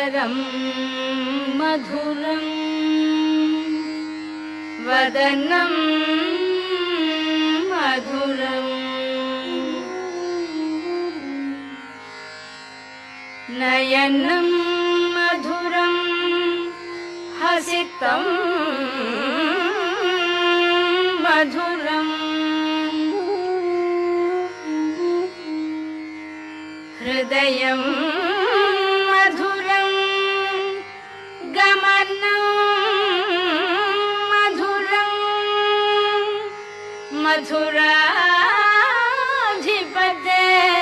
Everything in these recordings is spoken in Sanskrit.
अधरं मधुरं वदनं मधुरम् नयनं मधुरं हसितं मधुरम् हृदयं मधुरं गमनं मधुरं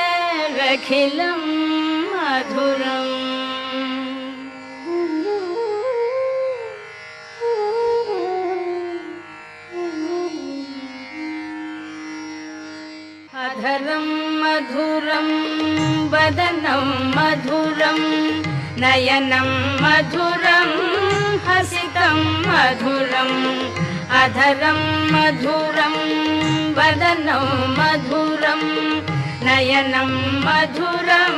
मधुराधिपतेरखिलं मधुरम् अधरं मधुरं वदनं मधुरं नयनं मधुरं हसितं मधुरम् अधरं मधुरं वदनं मधुरं नयनं मधुरं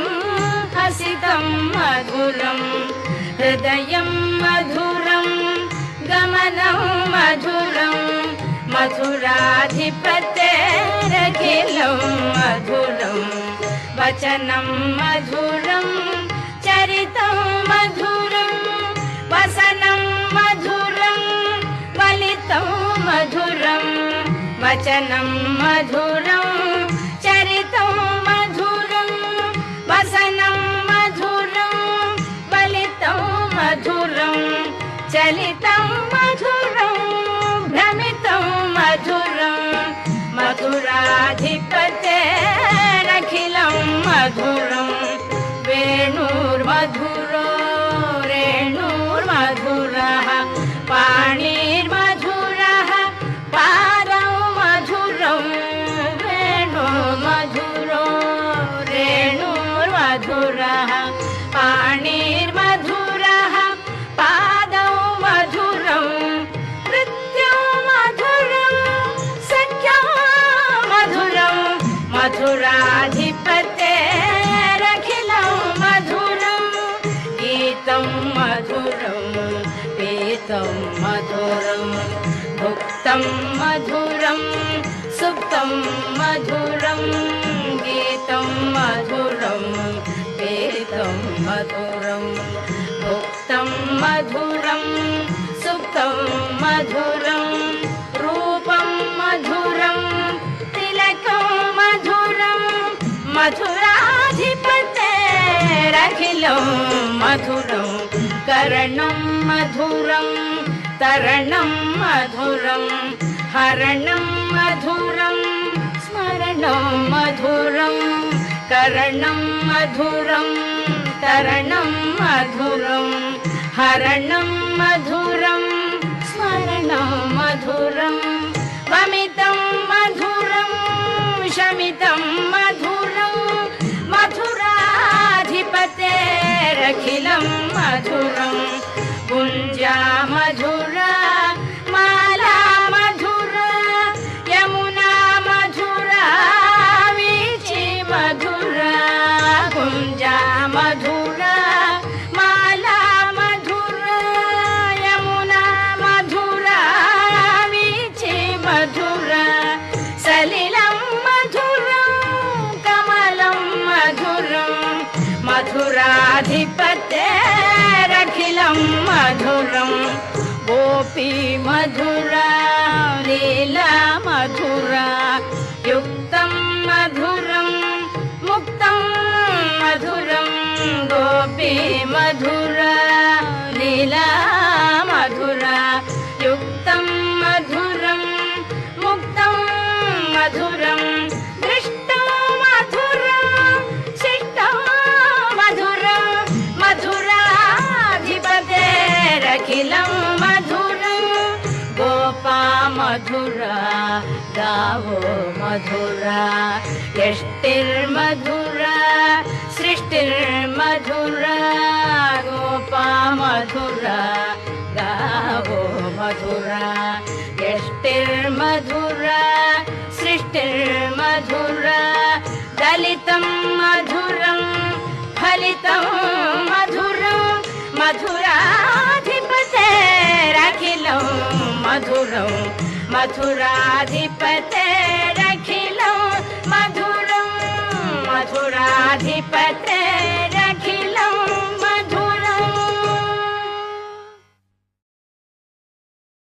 हसितं मधुरम् हृदयं मधुरं गमनं मधुरं मधुराधिपतेरखिलं मधुरं वचनं मधुरं चरितं मधुरं वसनं मधुरं वलितं मधुरं वचनं मधुरं चरितं मधुरं वसनं मधुरं वलितं मधुरं चलितं मधुरं भ्रमितं मधुरं मधुराधिपतेरखिलं मधुरं वेणुर्मधुरो रेणुर्मधुरः पाणिर्मधुरः पादौ मधुरं वेणुर्मधुरो रेणुर्मधुरः पाणिर्मधुरः पादौ मधुरं नृत्यं मधुरं सख्यं मधुरं मधुराधिपतेरखिलं मधुरं गीतं मधुरं पीतं मधुरं भुक्तं मधुरं सुप्तं मधुरं गीतं मधुरं पीतं मधुरं भुक्तं मधुरं सुप्तं मधुरं रूपं मधुरं तिलकं मधुरं मधुराधिपतेरखिलं मधुरं करणं मधुरं तरणं मधुरं हरणं मधुरं स्मरणं मधुरं करणं मधुरं तरणं मधुरं हरणं मधुरं स्मरणं मधुरं वमितं मधुरं शमितं मधुरं मधुराधिपतेरखिलं मधुरं गुञ्जा मधुरा माला मधुरा यमुना मधुरा वीची मधुरा गुञ्जा मधुरा माला मधुरा यमुना मधुरा वीची मधुरा सलिलं मधुरं कमलं मधुरं मधुराधिपतेरखिलं मधुरं गोपी मधुरा लीला मधुरा युक्तं मधुरं मुक्तं मधुरं गोपी मधुरा लीला मधुरा युक्तं मधुरं मुक्तं मधुरं दृष्टं मधुरं शिष्टं मधुरं मधुराधिपतेरखिलं मधुरं गोपा मधुरा गावो मधुरा यष्टिर्मधुरा सृष्टिर्मधुरा गोपा मधुरा गावो मधुरा यष्टिर्मधुरा सृष्टिर्मधुरा दलितं मधुरं फलितं मधुरं मथुराधिपतेरखिलं मधुरं मथुराधिपतेरखिलं मधुरं मथुराधिपते